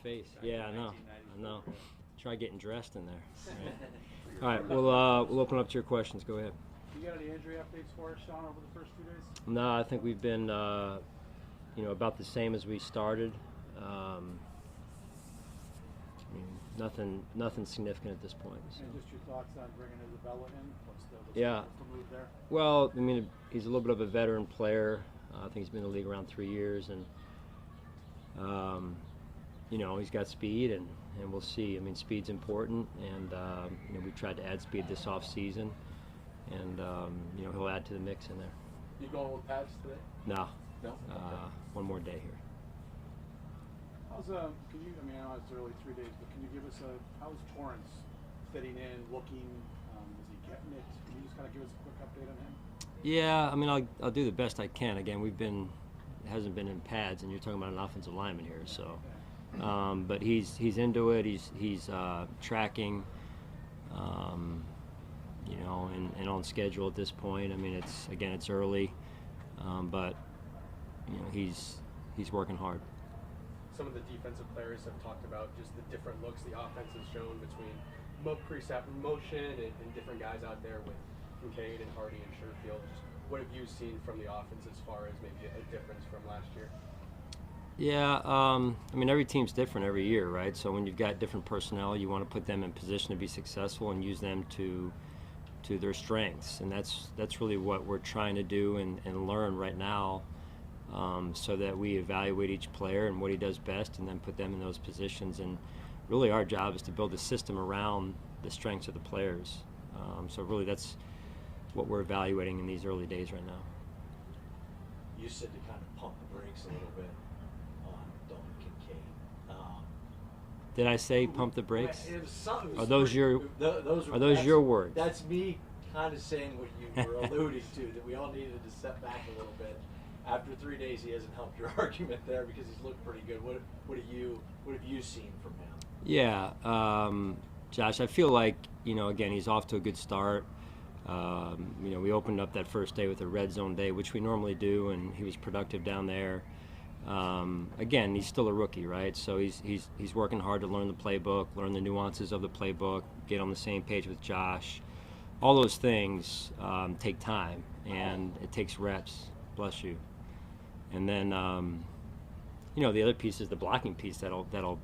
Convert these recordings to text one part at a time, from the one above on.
face. Back Yeah, I in know. 1994. I know. Try getting dressed in there. All right, we'll open up to your questions. Go ahead. You got any injury updates for us, Sean, over the first 2 days? No, I think we've been, about the same as we started. Nothing significant at this point. So. And just your thoughts on bringing Isabella in? What's Yeah. the move there? Well, he's a little bit of a veteran player. I think he's been in the league around 3 years, and he's got speed, and we'll see. Speed's important, and we've tried to add speed this off season, and he'll add to the mix in there. You going with pads today? No. No. One more day here. How's I know it's early 3 days, but can you give us how's Torrance fitting in, looking? Is he getting it? Can you just kind of give us a quick update on him? Yeah, I'll do the best I can. Again, hasn't been in pads, and you're talking about an offensive lineman here, so. But he's into it. He's tracking, and on schedule at this point. It's early, but he's working hard. Some of the defensive players have talked about just the different looks the offense has shown between pre-snap motion and different guys out there with Kincaid and Hardy and Sherfield. Just what have you seen from the offense as far as maybe a difference from last year? Yeah, every team's different every year, right? So when you've got different personnel, you want to put them in position to be successful and use them to their strengths, and that's really what we're trying to do and learn right now, so that we evaluate each player and what he does best, and then put them in those positions. And really, our job is to build a system around the strengths of the players. So really, that's what we're evaluating in these early days right now. You said to kind of pump the brakes a little bit on Dalton Kincaid. Did I say pump the brakes? It was something. Are those your words? That's me kind of saying what you were alluding to, that we all needed to step back a little bit. After 3 days, he hasn't helped your argument there because he's looked pretty good. What have you seen from him? Yeah, Josh, I feel like again, he's off to a good start. We opened up that first day with a red zone day, which we normally do, and he was productive down there. Again, he's still a rookie, right? So he's working hard to learn the playbook, learn the nuances of the playbook, get on the same page with Josh. All those things take time, and it takes reps. Bless you. And then the other piece is the blocking piece that'll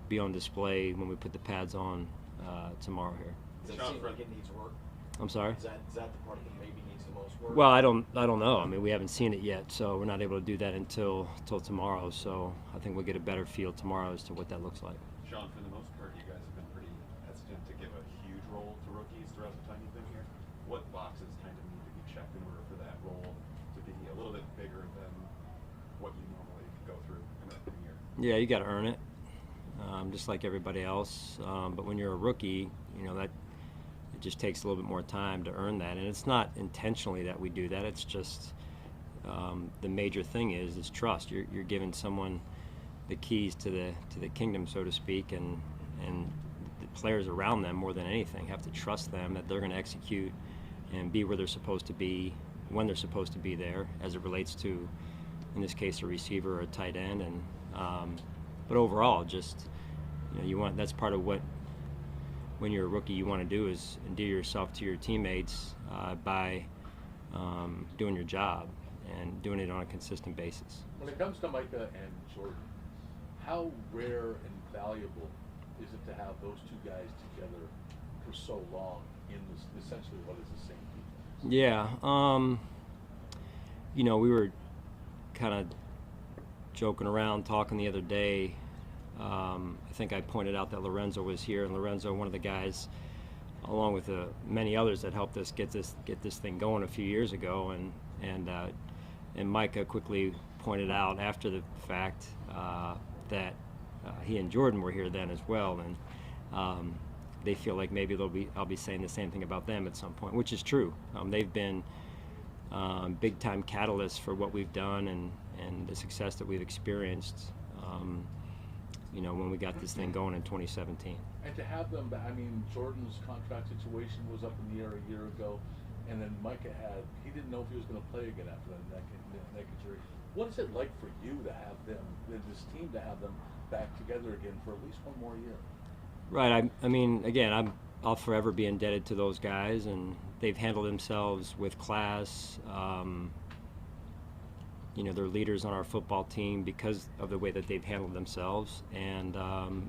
be on display when we put the pads on tomorrow here. Does it seem like it needs work? I'm sorry? Is that the part that maybe needs the most work? Well, I don't know. We haven't seen it yet, so we're not able to do that until tomorrow. So I think we'll get a better feel tomorrow as to what that looks like. Sean, for the most part, you guys have been pretty hesitant to give a huge role to rookies throughout the time you've been here. What boxes kind of need to be checked in order for that role to be a little bit bigger than what you normally go through in a year? Yeah, you got to earn it, just like everybody else. But when you're a rookie, that it just takes a little bit more time to earn that, and it's not intentionally that we do that. It's just the major thing is trust. You're giving someone the keys to the kingdom, so to speak, and the players around them more than anything have to trust them that they're going to execute and be where they're supposed to be when they're supposed to be there, as it relates to, in this case, a receiver or a tight end. And but overall, just that's part of what, when you're a rookie, you want to do is endear yourself to your teammates by doing your job and doing it on a consistent basis. When it comes to Micah and Jordan, how rare and valuable is it to have those two guys together for so long in this, essentially what is the same defense? Yeah, we were kind of joking around, talking the other day. I think I pointed out that Lorenzo was here, and Lorenzo, one of the guys, along with many others that helped us get this thing going a few years ago, and Micah quickly pointed out after the fact that he and Jordan were here then as well, and they feel like maybe I'll be saying the same thing about them at some point, which is true. They've been big time catalysts for what we've done and the success that we've experienced. When we got this thing going in 2017. And to have them, Jordan's contract situation was up in the air a year ago. and then Micah he didn't know if he was going to play again after the neck injury. What is it like for you to have them, this team, to have them back together again for at least one more year? Right. I mean, again, I'll forever be indebted to those guys, and they've handled themselves with class. You know, they're leaders on our football team because of the way that they've handled themselves. And,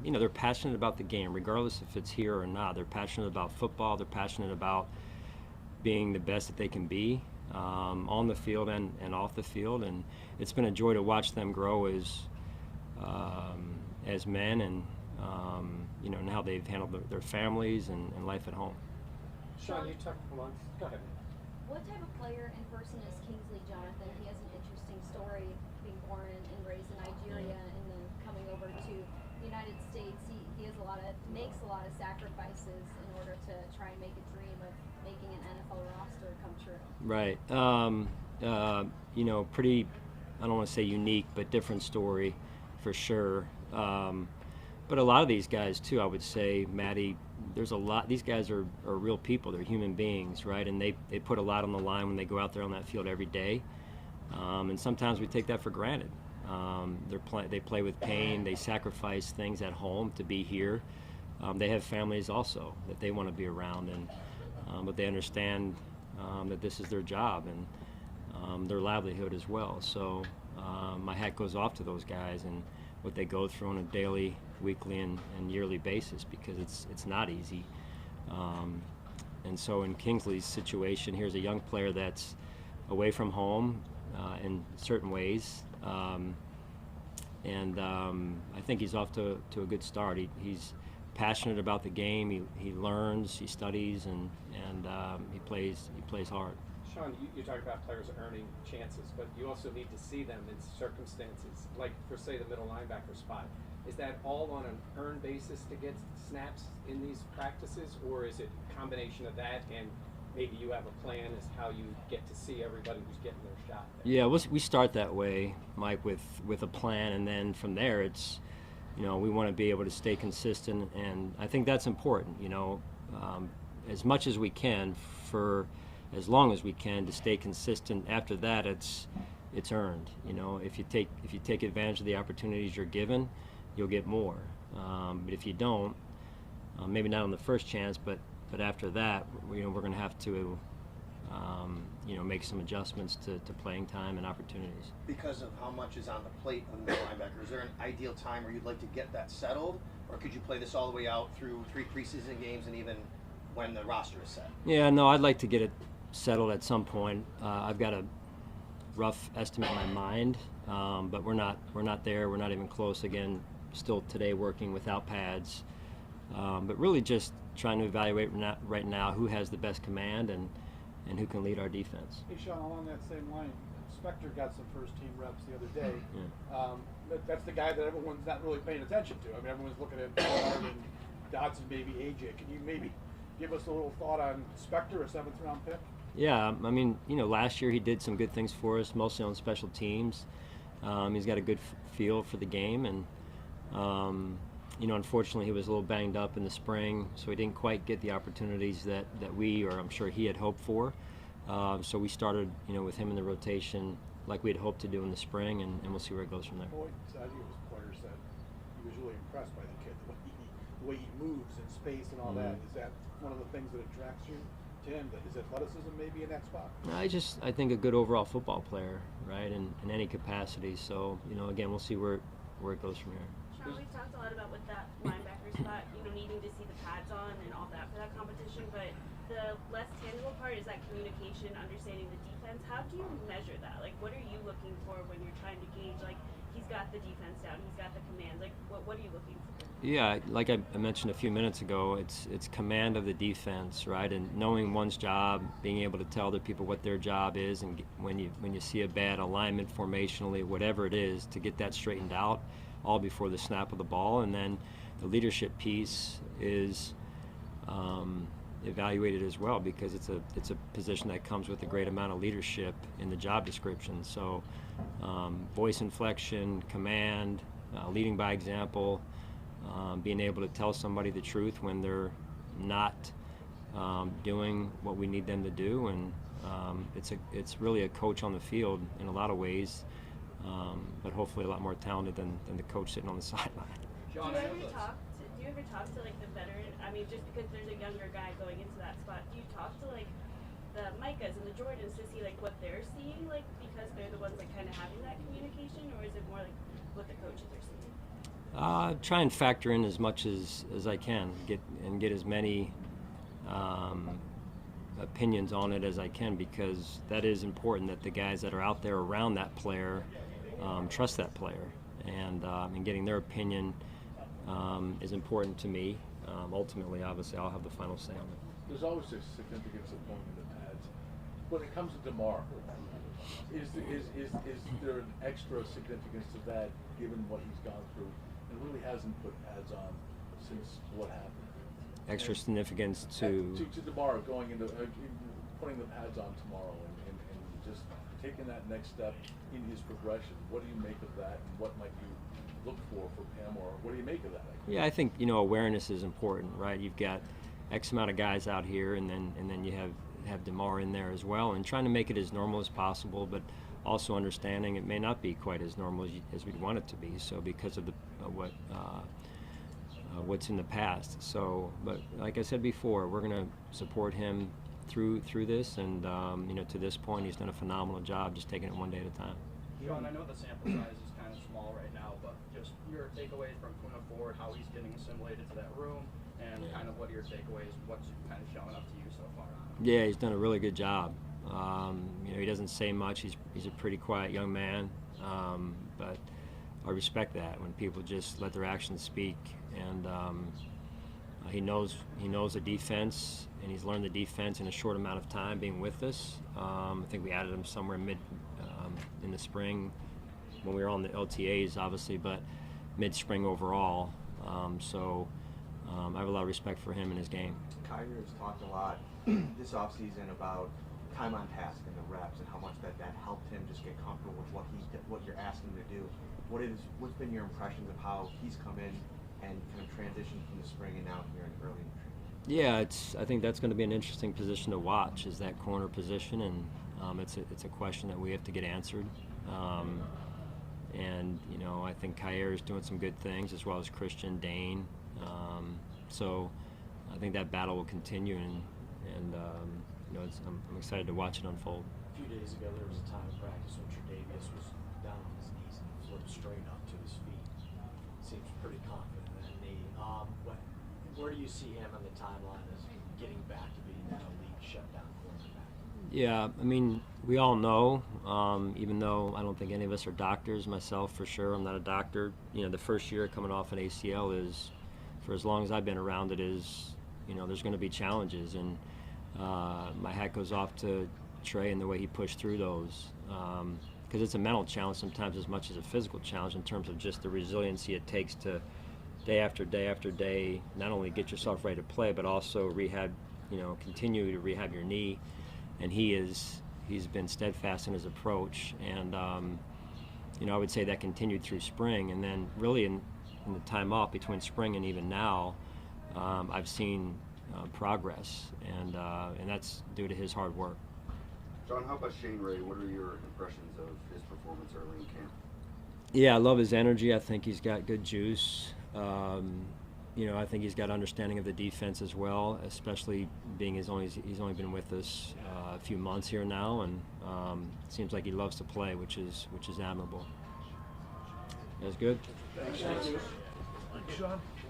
you know, they're passionate about the game, regardless if it's here or not. They're passionate about football. They're passionate about being the best that they can be on the field and off the field. And it's been a joy to watch them grow as men, and, you know, and how they've handled their families and life at home. Sean, you talked once. Go ahead. What type of player and person is Kingsley Jonathan? He has an interesting story, being born and raised in Nigeria and then coming over to the United States. He has makes a lot of sacrifices in order to try and make a dream of making an NFL roster come true. Right. You know, pretty, I don't want to say unique, but different story for sure. But a lot of these guys too, I would say, Maddie, there's a lot, these guys are real people. They're human beings, right? And they put a lot on the line when they go out there on that field every day. And sometimes we take that for granted. They play with pain. They sacrifice things at home to be here. They have families also that they want to be around, but they understand that this is their job and their livelihood as well. So my hat goes off to those guys and what they go through on a daily, weekly, and yearly basis, because it's not easy. And so in Kingsley's situation, here's a young player that's away from home in certain ways. And I think he's off to a good start. He's passionate about the game. He learns, he studies, and he plays hard. Sean, you talk about players earning chances, but you also need to see them in circumstances, like for, say, the middle linebacker spot. Is that all on an earned basis to get snaps in these practices, or is it a combination of that and maybe you have a plan as how you get to see everybody who's getting their shot there? Yeah, we start that way, Mike, with a plan, and then from there it's, you know, we want to be able to stay consistent, and I think that's important, you know, as much as we can, for as long as we can, to stay consistent. After that, it's earned. You know, if you take advantage of the opportunities you're given, you'll get more. But if you don't, maybe not on the first chance, but after that, you know, we're going to have to, you know, make some adjustments to playing time and opportunities. Because of how much is on the plate of the middle linebacker, is there an ideal time where you'd like to get that settled, or could you play this all the way out through 3 preseason games and even when the roster is set? Yeah, no, I'd like to get it settled at some point. I've got a rough estimate in my mind, but we're not there. We're not even close. Again, still today working without pads, but really just trying to evaluate right now who has the best command and who can lead our defense. Hey, Sean, along that same line, Spector got some first-team reps the other day. Yeah. That's the guy that everyone's not really paying attention to. I mean, everyone's looking at Ballard and Dodson, maybe AJ. Can you maybe give us a little thought on Spector, a 7th-round pick? Yeah, I mean, you know, last year he did some good things for us, mostly on special teams. He's got a good feel for the game, and you know, unfortunately, he was a little banged up in the spring, so he didn't quite get the opportunities that we, or I'm sure he had hoped for. So we started, you know, with him in the rotation like we had hoped to do in the spring, and we'll see where it goes from there. Boyd said, Poyer said he was really impressed by the kid, the way he moves in space and all that. Is that one of the things that attracts you to him? Is athleticism maybe in that spot? I think a good overall football player, right, in any capacity. So, you know, again, we'll see where it goes from here. Sean, we've talked a lot about with that linebacker spot, you know, needing to see the pads on and all that for that competition, but the less tangible part is that communication, understanding the defense. How do you measure that? Like, what are you looking for when you're trying to gauge, like, he's got the defense down, he's got the command, like, what are you looking for? Yeah, like I mentioned a few minutes ago, it's command of the defense, right, and knowing one's job, being able to tell other people what their job is, and when you see a bad alignment formationally, whatever it is, to get that straightened out, all before the snap of the ball. And then the leadership piece is evaluated as well, because it's a position that comes with a great amount of leadership in the job description. So voice inflection, command, leading by example, being able to tell somebody the truth when they're not doing what we need them to do, and it's really a coach on the field in a lot of ways, but hopefully a lot more talented than the coach sitting on the sideline. Do you ever talk to like the veteran? I mean, just because there's a younger guy going into that spot, do you talk to like the Micahs and the Jordans to see like what they're seeing, like because they're the ones like kind of having that communication, or is it more like what the coaches are seeing? Try and factor in as much as I can, get as many opinions on it as I can, because that is important that the guys that are out there around that player trust that player, and getting their opinion is important to me. Ultimately, obviously, I'll have the final say on it. There's always a significance of going into pads. When it comes to DeMar, is there an extra significance to that, given what he's gone through, and really hasn't put pads on since what happened? Extra significance to DeMar going into putting the pads on tomorrow and just taking that next step in his progression. What do you make of that, and what might you look for Pam, or what do you make of that? Yeah, I think awareness is important, right? You've got X amount of guys out here, and then you have DeMar in there as well, and trying to make it as normal as possible, but also understanding it may not be quite as normal as we'd want it to be. So because of what's in the past. So, but like I said before, we're going to support him through this, and to this point, he's done a phenomenal job, just taking it one day at a time. Sean, I know the sample size is kind of small right now, but just your takeaways from Kuna Ford, how he's getting assimilated to that room, and kind of what are your takeaways, what's kind of showing up to you so far on him? Yeah, he's done a really good job. He doesn't say much. He's a pretty quiet young man, but I respect that when people just let their actions speak. And he knows the defense, and he's learned the defense in a short amount of time being with us. I think we added him somewhere in the spring when we were on the LTAs, obviously, but mid-spring overall. So I have a lot of respect for him and his game. Kyrie has talked a lot this offseason about time on task and the reps, and how much that helped him just get comfortable with what you're asking him to do. What's been your impressions of how he's come in and kind of transitioned from the spring and now here in early training? Yeah, I think that's going to be an interesting position to watch, is that corner position, and it's a question that we have to get answered. And I think Kyer is doing some good things, as well as Christian, Dane. So I think that battle will continue, and I'm excited to watch it unfold. A few days ago, there was a time in practice when Tre'Davious was down on his knees and flipped straight up to his feet. Seems pretty confident in that knee. Where do you see him on the timeline as getting back to being that elite shutdown quarterback? Yeah, we all know, even though I don't think any of us are doctors, myself for sure, I'm not a doctor, the first year coming off an ACL is, for as long as I've been around it, is, there's going to be challenges, and my hat goes off to Trey and the way he pushed through those, because it's a mental challenge sometimes as much as a physical challenge, in terms of just the resiliency it takes to day after day after day not only get yourself ready to play, but also rehab, continue to rehab your knee. And he's been steadfast in his approach, and I would say that continued through spring, and then really in the time off between spring and even now, I've seen progress, and that's due to his hard work. John, how about Shane Ray? What are your impressions of his performance early in camp? Yeah, I love his energy. I think he's got good juice. I think he's got understanding of the defense as well, especially being he's only been with us a few months here now, and it seems like he loves to play, which is admirable. That's good. Thanks, Sean.